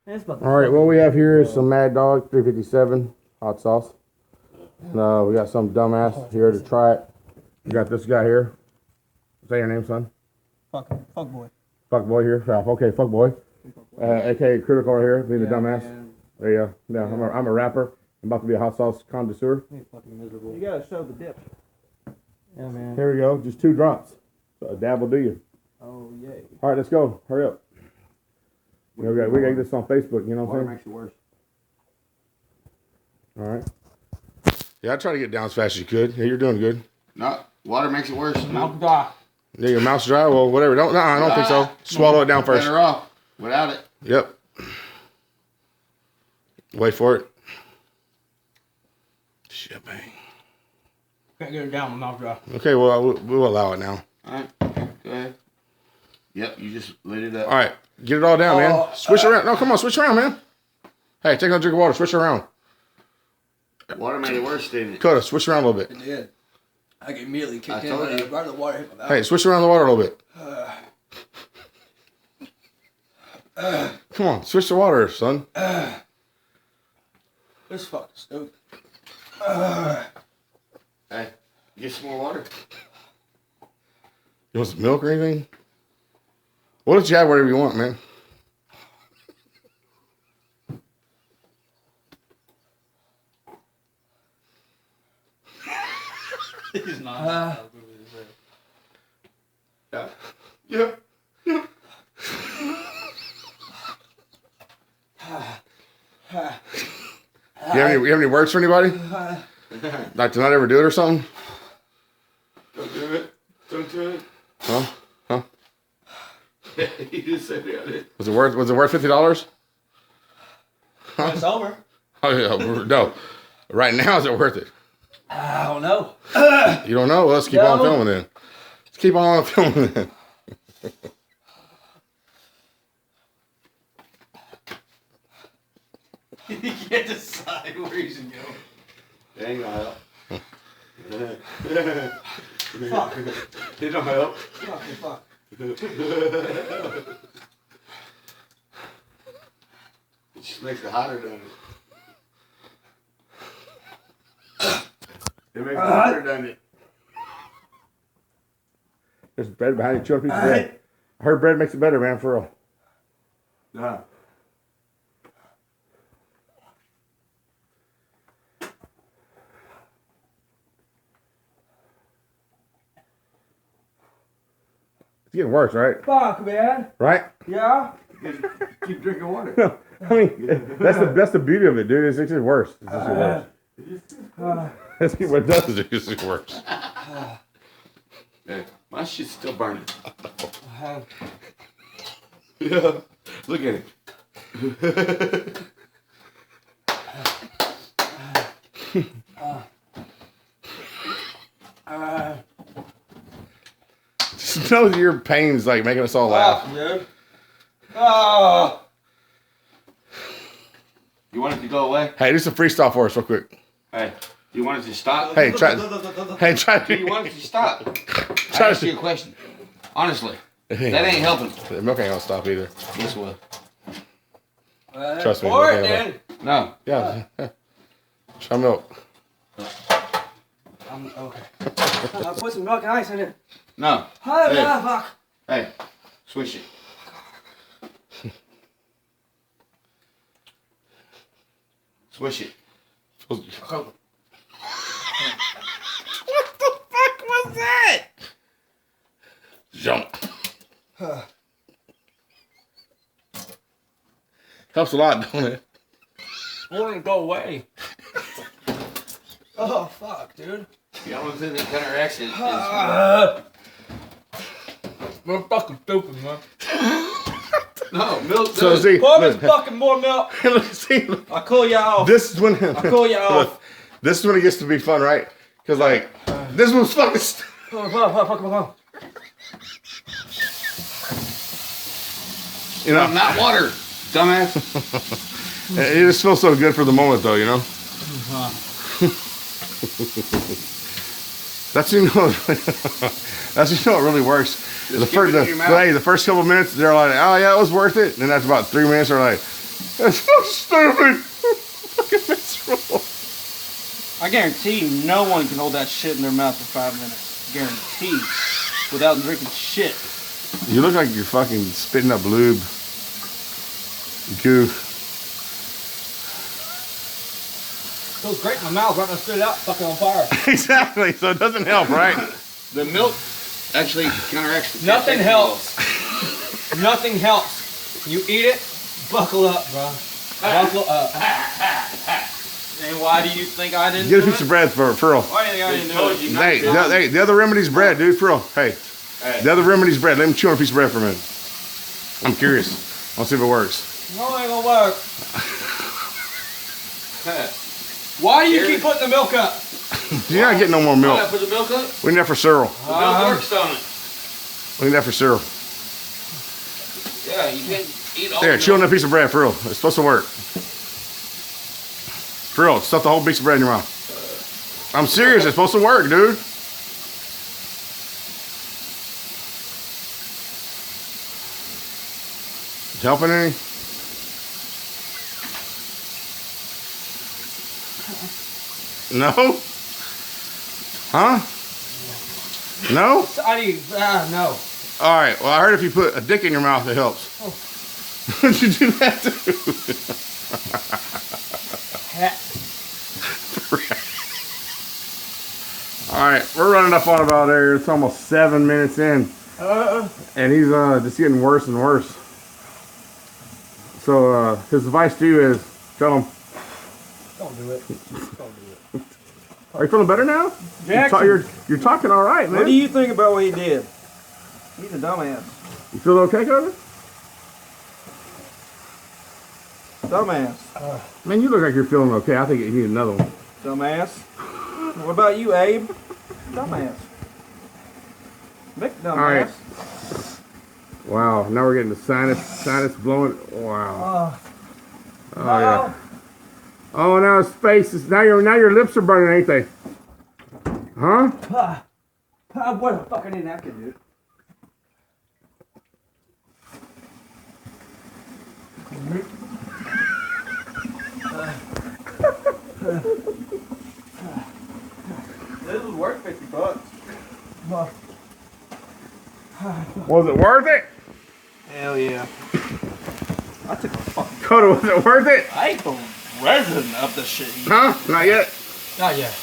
All right, what we have here is some Mad Dog 357 hot sauce. And we got some dumbass here to try it. We got this guy here. Say your name, son. Fuck boy. Fuck boy here. Okay, fuck boy. AKA Krytical right here, being the dumbass. Man. There you go. Yeah, I'm a rapper. I'm about to be a hot sauce connoisseur. Fucking miserable. You gotta show the dip. Yeah, man. Here we go. Just 2 drops. So a dab will do you. Oh, yay. All right, let's go. Hurry up. We gotta get this on Facebook. You know what I'm saying? Water makes it worse. All right. Yeah, I try to get down as fast as you could. Yeah, you're doing good. No, water makes it worse. Mouth dry. Yeah, your mouth's dry. Well, whatever. I don't think so. Swallow it down first. Better off without it. Yep. Wait for it. Shit, bang. Can't get it down. My mouth dry. Okay, well, we'll allow it now. All right, go ahead. Yep, you just lit it up. All right, get it all down, man. Switch around. No, come on, switch around, man. Hey, take another drink of water. Switch around. Water made it worse, didn't it? Coda, switch around a little bit. It did. I immediately kicked in. Told you. Right in the water hit my mouth. Hey, switch around the water a little bit. Come on, switch the water, son. This fucking stupid. Hey, get some more water. You want some milk or anything? We'll let you have whatever you want, man. He's not. Yeah. You have any words for anybody? Like to not ever do it or something? Don't do it. Don't do it. Huh? You just said it. Was it worth $50? Huh? It's over. Oh yeah, no. Right now, is it worth it? I don't know. You don't know? Well, let's keep on filming then. Let's keep on filming then. You can't decide where you should go. That ain't gonna help. Fuck. It don't help. Fuck. It just makes it hotter, doesn't it? It makes it hotter, doesn't it? There's bread behind you. Chew a piece of bread. I heard bread makes it better, man, for real. Nah. It's getting worse, right? Fuck, man. Right? Yeah? Keep drinking water. No, I mean, that's the beauty of it, dude. It's just worse. It's just worse. That's what it does. It's just worse. Hey, my shit's still burning. Yeah. Look at it. Just know that your pain's like making us all laugh. Dude. Oh. You want it to go away? Hey, do some freestyle for us real quick. Hey, you want it to stop? Hey, try. Hey, try. Do you want it to stop? Try I ask you a question. Honestly, that ain't helping. The milk ain't gonna stop either. This will. Trust me. Pour milk it, ain't then. No. Yeah. Try milk. Okay. I'll put some milk and ice in it. No. Hi, Hey. fuck. Hey, switch it. Swish it. What the fuck was that? Jump. Helps a lot, don't it? Won't go away. Oh, fuck, dude. The only thing that counteracts it is... We're fucking stupid, man. No, milk So does. see, Pour me fucking more milk. see, I'll cool you off. this is when I'll cool you off. this is when it gets to be fun, right? Because like this was fucking. Fuck. You know, Not water, dumbass. it just feels so good for the moment, though. You know. That's you know. That's you know it really works. The first couple of minutes, they're like, "Oh yeah, it was worth it." And then after about 3 minutes, they're like, That's so stupid. Fucking miserable. I guarantee you, no one can hold that shit in their mouth for 5 minutes. Guaranteed. Without drinking shit. You look like you're fucking spitting up lube. Goof. Feels great in my mouth right now, spit it out, fucking on fire. Exactly, so it doesn't help, right? The milk actually counteracts the Nothing taste. helps. Nothing helps. You eat it, buckle up, bro. Buckle up. And why do you think I didn't Get a do piece it? of bread for Earl. Why do you think I didn't do it? Hey, the other remedy's bread, dude, for real. Hey, the other remedy's bread. Let him chew on a piece of bread for a minute. I'm curious. I want to see if it works. No, it ain't gonna work. Why do you keep putting the milk up? You're not getting no more Oh, milk. I put the milk up? We need that for Cyril. The milk works on it. We need that for Cyril. Yeah, you can't eat all There, the chew on milk. that piece of bread, for real. It's supposed to work. For real, stuff the whole piece of bread in your mouth. I'm serious, it's supposed to work, dude. It's helping any? No? Huh? No? I need, no. All right, well, I heard if you put a dick in your mouth, it helps. Oh. Would you do that too? All right, we're running up on about there. It's almost 7 minutes in, and he's just getting worse and worse. So his advice to you is, tell him. Don't do it. Don't do it. Are you feeling better now? Jackson. You're talking all right, man. What do you think about what he did? He's a dumbass. You feel okay, Cody? Dumbass. Man, you look like you're feeling okay. I think you need another one. Dumbass. What about you, Abe? Dumbass. Big dumbass. All right. Wow, now we're getting the sinus blowing. Wow. Oh yeah. Oh, now his face is now your lips are burning, ain't they? Huh? What the fuck I need a napkin, dude? This was worth $50. Was it worth it? Hell yeah. I took a fucking. Coda, was it worth it? I ate the resin of the shit. Huh? Not yet. Not yet.